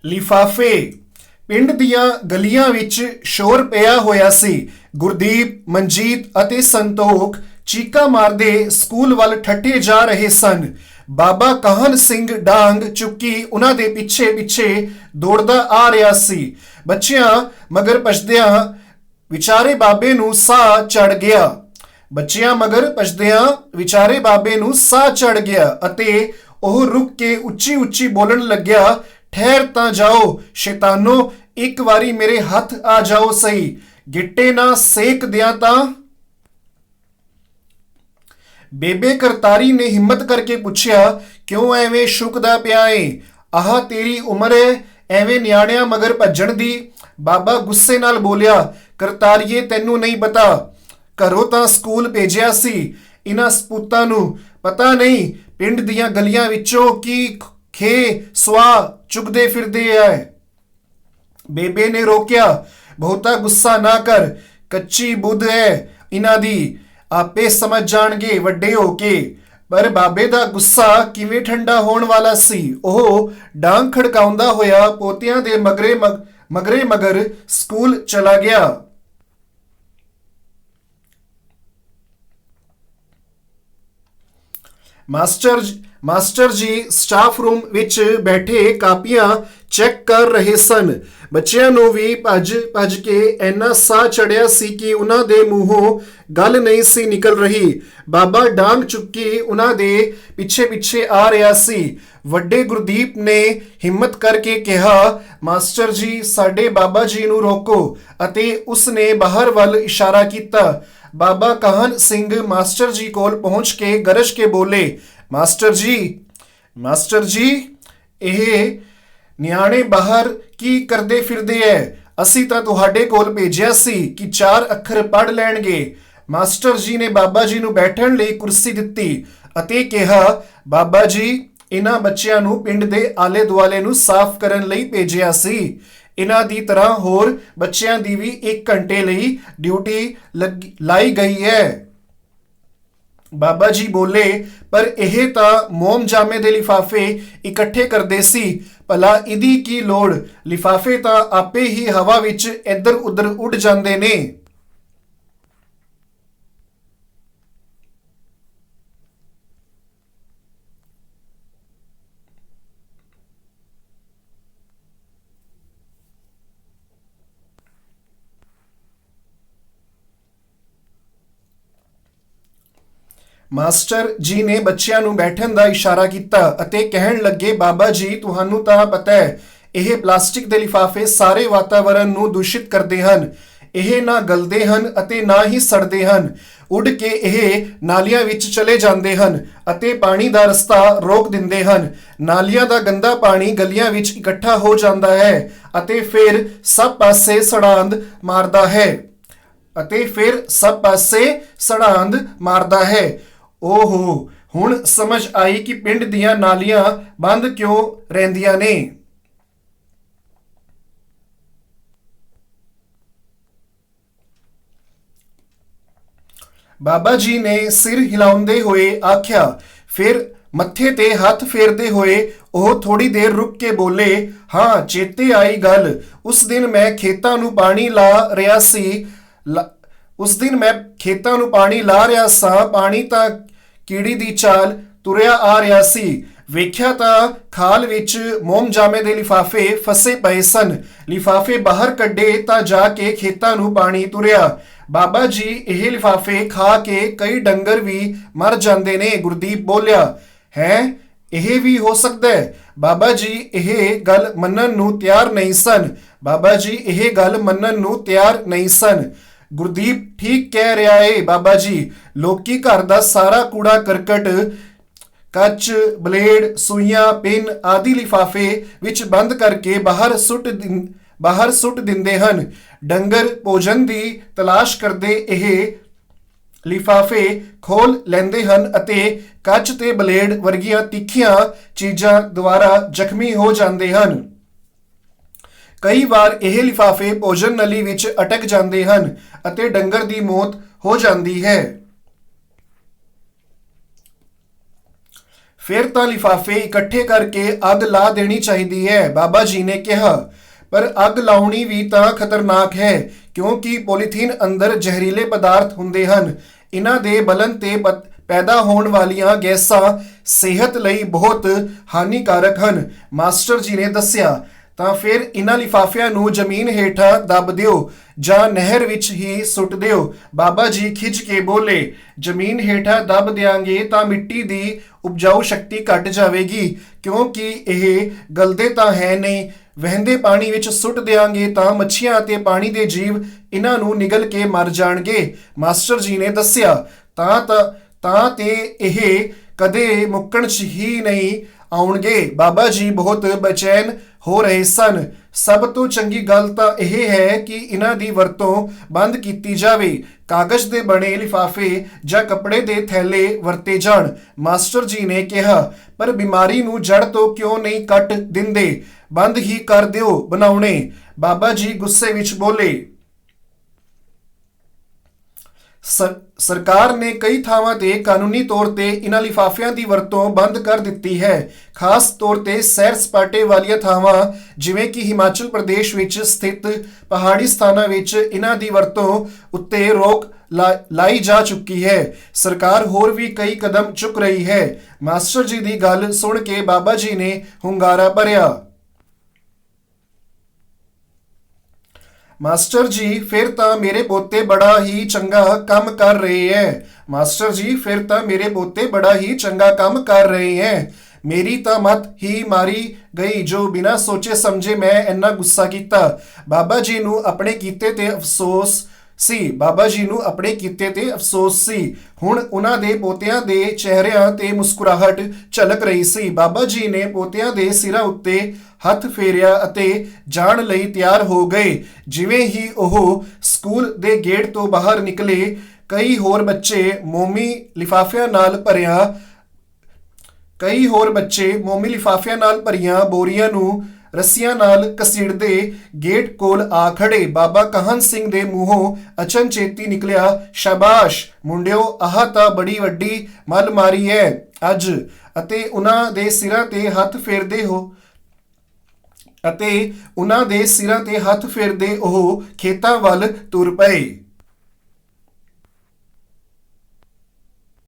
ਲਿਫਾਫੇ। ਪਿੰਡ ਦੀਆਂ ਗਲੀਆਂ ਵਿੱਚ ਸ਼ੋਰ ਪਿਆ ਹੋਇਆ ਸੀ। ਗੁਰਦੀਪ, ਮਨਜੀਤ ਅਤੇ ਸੰਤੋਖ ਚੀਕਾਂ ਮਾਰਦੇ ਸਕੂਲ ਵੱਲ ਠੱਠੇ ਜਾ ਰਹੇ ਸਨ। ਬਾਬਾ ਕਾਹਨ ਸਿੰਘ ਡਾਂਗ ਚੁੱਕੀ ਉਹਨਾਂ ਦੇ ਪਿੱਛੇ ਪਿੱਛੇ ਦੌੜਦਾ ਆ ਰਿਹਾ ਸੀ। ਬੱਚਿਆਂ ਮਗਰ ਭੱਜਦਿਆਂ ਵਿਚਾਰੇ ਬਾਬੇ ਨੂੰ ਸਾਹ ਚੜ ਗਿਆ। ਬੱਚਿਆਂ ਮਗਰ ਭੱਜਦਿਆਂ ਵਿਚਾਰੇ ਬਾਬੇ ਨੂੰ ਸਾਹ ਚੜ ਗਿਆ ਅਤੇ ਉਹ ਰੁਕ ਕੇ ਉੱਚੀ ਉੱਚੀ ਬੋਲਣ ਲੱਗਿਆ, ਠਹਿਰ ਤਾਂ ਜਾਓ ਸ਼ੈਤਾਨੋ, ਇੱਕ ਵਾਰੀ ਮੇਰੇ ਹੱਥ ਆ ਜਾਓ ਸਹੀ, ਗਿੱਟੇ ਨਾ ਸੇਕ ਦਿਆਂ ਤਾਂ। ਬੇਬੇ ਕਰਤਾਰੀ ਨੇ ਹਿੰਮਤ ਕਰਕੇ ਪੁੱਛਿਆ, ਕਿਉਂ ਐਵੇਂ ਸ਼ੁਕਦਾ ਪਿਆ ਏ? ਆਹ ਤੇਰੀ ਉਮਰ ਏ ਐਵੇਂ ਨਿਆਣਿਆਂ ਮਗਰ ਭੱਜਣ ਦੀ? ਬਾਬਾ ਗੁੱਸੇ ਨਾਲ ਬੋਲਿਆ, ਕਰਤਾਰੀਏ ਤੈਨੂੰ ਨਹੀਂ ਪਤਾ, ਘਰੋਂ ਤਾਂ ਸਕੂਲ ਭੇਜਿਆ ਸੀ। ਇਹਨਾਂ ਸਪੂਤਾਂ ਨੂੰ ਪਤਾ ਨਹੀਂ ਪਿੰਡ ਦੀਆਂ ਗਲੀਆਂ ਵਿੱਚੋਂ ਕੀ ਖੇ ਸਵਾ ਚੁਗਦੇ ਫਿਰਦੇ ਐ। ਬੇਬੇ ਨੇ ਰੋਕਿਆ, ਬਹੁਤਾ ਗੁੱਸਾ ਨਾ ਕਰ, ਕੱਚੀ ਬੁੱਧ ਹੈ ਇਹਨਾਂ ਦੀ, ਆਪੇ ਸਮਝ ਜਾਣਗੇ ਵੱਡੇ ਹੋ ਕੇ। ਪਰ ਬਾਬੇ ਦਾ ਗੁੱਸਾ ਕਿਵੇਂ ਠੰਡਾ ਹੋਣ ਵਾਲਾ ਸੀ। ਉਹ ਡਾਂਗ ਖੜਕਾਉਂਦਾ ਹੋਇਆ ਪੋਤਿਆਂ ਦੇ ਮਗਰੇ ਮਗਰ ਸਕੂਲ ਚਲਾ ਗਿਆ। ਮਾਸਟਰ ਜੀ ਸਟਾਫ ਰੂਮ ਵਿੱਚ ਬੈਠੇ ਕਾਪੀਆਂ ਚੈੱਕ ਕਰ ਰਹੇ ਸਨ। ਬੱਚਿਆਂ ਨੂੰ ਵੀ ਭੱਜ ਕੇ ਇੰਨਾ ਸਾਹ ਚੜਿਆ ਸੀ ਕਿ ਉਹਨਾਂ ਦੇ ਮੂੰਹੋਂ ਗੱਲ ਨਹੀਂ ਸੀ ਨਿਕਲ ਰਹੀ। ਬਾਬਾ ਡਾਂਗ ਚੁੱਕੀ ਉਹਨਾਂ ਦੇ ਪਿੱਛੇ ਪਿੱਛੇ ਆ ਰਿਹਾ ਸੀ। ਵੱਡੇ ਗੁਰਦੀਪ ਨੇ ਹਿੰਮਤ ਕਰਕੇ ਕਿਹਾ, ਮਾਸਟਰ ਜੀ ਸਾਡੇ ਬਾਬਾ ਜੀ ਨੂੰ ਰੋਕੋ, ਅਤੇ ਉਸ ਨੇ ਬਾਹਰ ਵੱਲ ਇਸ਼ਾਰਾ ਕੀਤਾ। ਬਾਬਾ ਕਾਹਨ ਸਿੰਘ ਮਾਸਟਰ ਜੀ ਕੋਲ ਪਹੁੰਚ ਕੇ ਗਰਜ ਕੇ ਬੋਲੇ, ਮਾਸਟਰ ਜੀ ਇਹ ਨਿਆਣੇ ਬਾਹਰ ਕੀ ਕਰਦੇ ਫਿਰਦੇ ਐ? ਅਸੀਂ ਤਾਂ ਤੁਹਾਡੇ ਕੋਲ ਭੇਜਿਆ ਸੀ ਕਿ 4 ਅੱਖਰ ਪੜ੍ਹ ਲੈਣਗੇ। ਮਾਸਟਰ ਜੀ ਨੇ ਬਾਬਾ ਜੀ ਨੂੰ ਬੈਠਣ ਲਈ ਕੁਰਸੀ ਦਿੱਤੀ ਅਤੇ ਕਿਹਾ, ਬਾਬਾ ਜੀ ਇਹਨਾਂ ਬੱਚਿਆਂ ਨੂੰ ਪਿੰਡ ਦੇ ਆਲੇ ਦੁਆਲੇ ਨੂੰ ਸਾਫ਼ ਕਰਨ ਲਈ ਭੇਜਿਆ ਸੀ। ਇਹਨਾਂ ਦੀ ਤਰ੍ਹਾਂ ਹੋਰ ਬੱਚਿਆਂ ਦੀ ਵੀ 1 ਘੰਟੇ ਲਈ ਡਿਊਟੀ ਲਾਈ ਗਈ ਹੈ। ਬਾਬਾ ਜੀ ਬੋਲੇ, ਪਰ ਇਹ ਤਾਂ ਮੋਮ ਜਾਮੇ ਦੇ ਲਿਫਾਫੇ ਇਕੱਠੇ ਕਰਦੇ ਸੀ, ਭਲਾ ਇਹਦੀ ਕੀ ਲੋੜ? ਲਿਫਾਫੇ ਤਾਂ ਆਪੇ ਹੀ ਹਵਾ ਵਿੱਚ ਇੱਧਰ ਉੱਧਰ ਉੱਡ ਜਾਂਦੇ ਨੇ। ਮਾਸਟਰ ਜੀ ਨੇ ਬੱਚਿਆਂ ਨੂੰ ਬੈਠਣ ਦਾ ਇਸ਼ਾਰਾ ਕੀਤਾ ਅਤੇ ਕਹਿਣ ਲੱਗੇ, ਬਾਬਾ ਜੀ ਤੁਹਾਨੂੰ ਤਾਂ ਪਤਾ ਹੈ ਇਹ ਪਲਾਸਟਿਕ ਦੇ ਲਿਫਾਫੇ ਸਾਰੇ ਵਾਤਾਵਰਣ ਨੂੰ ਦੂਸ਼ਿਤ ਕਰਦੇ ਹਨ। ਇਹ ਨਾ ਗਲਦੇ ਹਨ ਅਤੇ ਨਾ ਹੀ ਸੜਦੇ ਹਨ। ਉੱਡ ਕੇ ਇਹ ਨਾਲੀਆਂ ਵਿੱਚ ਚਲੇ ਜਾਂਦੇ ਹਨ ਅਤੇ ਪਾਣੀ ਦਾ ਰਸਤਾ ਰੋਕ ਦਿੰਦੇ ਹਨ। ਨਾਲੀਆਂ ਦਾ ਗੰਦਾ ਪਾਣੀ ਗਲੀਆਂ ਵਿੱਚ ਇਕੱਠਾ ਹੋ ਜਾਂਦਾ ਹੈ ਅਤੇ ਫਿਰ ਸਭ ਪਾਸੇ ਸੜਾਂਦ ਮਾਰਦਾ ਹੈ। ਓਹੋ, ਹੁਣ ਸਮਝ ਆਈ ਕਿ ਪਿੰਡ ਦੀਆਂ ਨਾਲੀਆਂ ਬੰਦ ਕਿਉਂ ਰਹਿੰਦੀਆਂ ਨੇ। ਬਾਬਾ ਜੀ ਨੇ ਸਿਰ ਹਿਲਾਉਂਦੇ ਹੋਏ ਆਖਿਆ। ਫਿਰ ਮੱਥੇ ਤੇ ਹੱਥ ਫੇਰਦੇ ਹੋਏ ਉਹ ਥੋੜੀ ਦੇਰ ਰੁਕ ਕੇ ਬੋਲੇ, ਹਾਂ ਚੇਤੇ ਆਈ ਗੱਲ। ਉਸ ਦਿਨ ਮੈਂ ਖੇਤਾਂ ਨੂੰ ਪਾਣੀ ਲਾ ਰਿਹਾ ਸਾਂ। ਪਾਣੀ ਤਾਂ ਕੀੜੀ ਦੀ ਚਾਲ ਤੁਰਿਆ ਆ ਰਿਹਾ ਸੀ। ਵੇਖਿਆ ਤਾਂ ਖਾਲ ਵਿੱਚ ਮੋਮ ਜਾਮੇ ਦੇ ਲਿਫਾਫੇ ਫਸੇ ਪਏ ਸਨ। ਲਿਫਾਫੇ ਬਾਹਰ ਕੱਢੇ ਤਾਂ ਜਾ ਕੇ ਖੇਤਾਂ ਨੂੰ ਪਾਣੀ ਤੁਰਿਆ। ਬਾਬਾ ਜੀ ਇਹ ਲਿਫਾਫੇ ਖਾ ਕੇ ਕਈ ਡੰਗਰ ਵੀ ਮਰ ਜਾਂਦੇ ਨੇ। ਗੁਰਦੀਪ ਬੋਲਿਆ, ਹੈ ਇਹ ਵੀ ਹੋ ਸਕਦਾ ਹੈ? ਬਾਬਾ ਜੀ ਇਹ ਗੱਲ ਮੰਨਣ ਨੂੰ ਤਿਆਰ ਨਹੀਂ ਸਨ। ਗੁਰਦੀਪ ਠੀਕ ਕਹਿ ਰਿਹਾ ਏ ਬਾਬਾ ਜੀ, ਲੋਕੀ ਘਰ ਦਾ ਸਾਰਾ ਕੂੜਾ ਕਰਕਟ, ਕੱਚ, ਬਲੇਡ, ਸੂਈਆਂ, ਪਿੰਨ ਆਦਿ ਲਿਫਾਫੇ ਵਿੱਚ ਬੰਦ ਕਰਕੇ ਬਾਹਰ ਸੁੱਟ ਦਿੰਦੇ ਹਨ। ਡੰਗਰ ਭੋਜਨ ਦੀ ਤਲਾਸ਼ ਕਰਦੇ ਇਹ ਲਿਫਾਫੇ ਖੋਲ ਲੈਂਦੇ ਹਨ ਅਤੇ ਕੱਚ ਤੇ ਬਲੇਡ ਵਰਗੀਆਂ ਤਿੱਖੀਆਂ ਚੀਜ਼ਾਂ ਦੁਆਰਾ ਜ਼ਖਮੀ ਹੋ ਜਾਂਦੇ ਹਨ। ਕਈ ਵਾਰ ਇਹ ਲਿਫਾਫੇ ਭੋਜਨ ਨਲੀ ਵਿੱਚ ਅਟਕ ਜਾਂਦੇ ਹਨ ਅਤੇ ਡੰਗਰ ਦੀ ਮੌਤ ਹੋ ਜਾਂਦੀ ਹੈ। ਫਿਰ ਤਾਂ ਲਿਫਾਫੇ ਇਕੱਠੇ ਕਰਕੇ ਅੱਗ ਲਾ ਦੇਣੀ ਚਾਹੀਦੀ ਹੈ, ਬਾਬਾ ਜੀ ਨੇ ਕਿਹਾ। ਪਰ ਅੱਗ ਲਾਉਣੀ ਵੀ ਤਾਂ ਖਤਰਨਾਕ ਹੈ, ਕਿਉਂਕਿ ਪੋਲੀਥੀਨ ਅੰਦਰ ਜ਼ਹਿਰੀਲੇ ਪਦਾਰਥ ਹੁੰਦੇ ਹਨ। ਇਹਨਾਂ ਦੇ ਬਲਨ ਤੇ ਪੈਦਾ ਹੋਣ ਵਾਲੀਆਂ ਗੈਸਾਂ ਸਿਹਤ ਲਈ ਬਹੁਤ ਹਾਨੀਕਾਰਕ ਹਨ, ਮਾਸਟਰ ਜੀ ਨੇ ਦੱਸਿਆ। ਤਾਂ ਫਿਰ ਇਹਨਾਂ ਲਿਫਾਫਿਆਂ ਨੂੰ ਜ਼ਮੀਨ ਹੇਠਾਂ ਦੱਬ ਦਿਓ ਜਾਂ ਨਹਿਰ ਵਿੱਚ ਹੀ ਸੁੱਟ ਦਿਓ, ਬਾਬਾ ਜੀ ਖਿੱਚ ਕੇ ਬੋਲੇ। ਜ਼ਮੀਨ ਹੇਠਾਂ ਦੱਬ ਦਿਆਂਗੇ ਤਾਂ ਮਿੱਟੀ ਦੀ ਉਪਜਾਊ ਸ਼ਕਤੀ ਘਟ ਜਾਵੇਗੀ, ਕਿਉਂਕਿ ਇਹ ਗਲਦੇ ਤਾਂ ਹੈ ਨਹੀਂ। ਵਹਿੰਦੇ ਪਾਣੀ ਵਿੱਚ ਸੁੱਟ ਦਿਆਂਗੇ ਤਾਂ ਮੱਛੀਆਂ ਅਤੇ ਪਾਣੀ ਦੇ ਜੀਵ ਇਹਨਾਂ ਨੂੰ ਨਿਗਲ ਕੇ ਮਰ ਜਾਣਗੇ, ਮਾਸਟਰ ਜੀ ਨੇ ਦੱਸਿਆ। ਤਾਂ ਤੇ ਇਹ ਕਦੇ ਮੁੱਕਣ 'ਚ ਹੀ ਨਹੀਂ ਆਉਣਗੇ। ਬਾਬਾ ਜੀ ਬਹੁਤ ਬੇਚੈਨ ਹੋ ਰਹੇ ਸਨ। ਸਭ ਤੋਂ ਚੰਗੀ ਗੱਲ ਤਾਂ ਇਹ ਹੈ ਕਿ ਇਹਨਾਂ ਦੀ ਵਰਤੋਂ ਬੰਦ ਕੀਤੀ ਜਾਵੇ। ਕਾਗਜ਼ ਦੇ ਬਣੇ ਲਿਫਾਫੇ ਜਾਂ ਕੱਪੜੇ ਦੇ ਥੈਲੇ ਵਰਤੇ ਜਾਣ, ਮਾਸਟਰ ਜੀ ਨੇ ਕਿਹਾ। ਪਰ ਬਿਮਾਰੀ ਨੂੰ ਜੜ ਤੋਂ ਕਿਉਂ ਨਹੀਂ ਕੱਟ ਦਿੰਦੇ, ਬੰਦ ਹੀ ਕਰ ਦਿਓ ਬਣਾਉਣੇ, ਬਾਬਾ ਜੀ ਗੁੱਸੇ ਵਿੱਚ ਬੋਲੇ। ਸਰਕਾਰ ਨੇ ਕਈ ਥਾਵਾਂ ਤੇ ਕਾਨੂੰਨੀ ਤੌਰ ਤੇ ਇਹਨਾਂ ਲਿਫਾਫਿਆਂ ਦੀ ਵਰਤੋਂ ਬੰਦ ਕਰ ਦਿੱਤੀ ਹੈ। ਖਾਸ ਤੌਰ ਤੇ ਸੈਰ ਸਪਾਟੇ ਵਾਲੀਆਂ ਥਾਵਾਂ ਜਿਵੇਂ ਕਿ ਹਿਮਾਚਲ ਪ੍ਰਦੇਸ਼ ਵਿੱਚ ਸਥਿਤ ਪਹਾੜੀ ਸਥਾਨਾਂ ਵਿੱਚ ਇਹਨਾਂ ਦੀ ਵਰਤੋਂ ਉੱਤੇ ਰੋਕ ਲਾਈ ਜਾ ਚੁੱਕੀ ਹੈ। ਸਰਕਾਰ ਹੋਰ ਵੀ ਕਈ ਕਦਮ ਚੁੱਕ ਰਹੀ ਹੈ। ਮਾਸਟਰ ਜੀ ਦੀ ਗੱਲ ਸੁਣ ਕੇ ਬਾਬਾ ਜੀ ਨੇ ਹੁੰਗਾਰਾ ਭਰਿਆ। ਮਾਸਟਰ ਜੀ, ਫਿਰ ਤਾਂ ਮੇਰੇ ਪੋਤੇ ਬੜਾ ਹੀ ਚੰਗਾ ਕੰਮ ਕਰ ਰਹੇ ਹੈ। ਮਾਸਟਰ ਜੀ, ਫਿਰ ਤਾਂ ਮੇਰੇ ਪੋਤੇ ਬੜਾ ਹੀ ਚੰਗਾ ਕੰਮ ਕਰ ਰਹੇ ਹੈ। ਮੇਰੀ ਤਾਂ ਮੱਤ ਹੀ ਮਾਰੀ ਗਈ ਜੋ ਬਿਨਾਂ ਸੋਚੇ ਸਮਝੇ ਮੈਂ ਇੰਨਾ ਗੁੱਸਾ ਕੀਤਾ। ਬਾਬਾ ਜੀ ਨੂੰ ਆਪਣੇ ਕੀਤੇ ਤੇ ਅਫਸੋਸ ਸੀ। ਹੁਣ ਉਹਨਾਂ ਦੇ ਪੋਤਿਆਂ ਦੇ ਚਿਹਰਿਆਂ ਤੇ ਮੁਸਕਰਾਹਟ ਝਲਕ ਰਹੀ ਸੀ। ਬਾਬਾ ਜੀ ਨੇ ਪੋਤਿਆਂ ਦੇ ਸਿਰਾਂ ਉੱਤੇ ਹੱਥ ਫੇਰਿਆ ਅਤੇ ਜਾਣ ਲਈ ਤਿਆਰ ਹੋ ਗਏ। ਜਿਵੇਂ ਹੀ ਉਹ ਸਕੂਲ ਦੇ ਗੇਟ ਤੋਂ ਬਾਹਰ ਨਿਕਲੇ, ਕਈ ਹੋਰ ਬੱਚੇ ਮੋਮੀ ਲਿਫਾਫਿਆਂ ਨਾਲ ਭਰੀਆਂ ਬੋਰੀਆਂ ਨੂੰ ਰੱਸੀਆਂ ਨਾਲ ਘਸੀੜਦੇ ਗੇਟ ਕੋਲ ਆ ਖੜੇ। ਬਾਬਾ ਕਾਹਨ ਸਿੰਘ ਦੇ ਮੂੰਹੋਂ ਅਚਨਚੇਤੀ ਨਿਕਲਿਆ, ਸ਼ਾਬਾਸ਼ ਮੁੰਡਿਓ, ਆਹ ਤਾਂ ਬੜੀ ਵੱਡੀ ਮੱਲ ਮਾਰੀ ਹੈ ਅੱਜ। ਅਤੇ ਉਹਨਾਂ ਦੇ ਸਿਰਾਂ ਤੇ ਹੱਥ ਫੇਰਦੇ ਉਹ ਖੇਤਾਂ ਵੱਲ ਤੁਰ ਪਏ।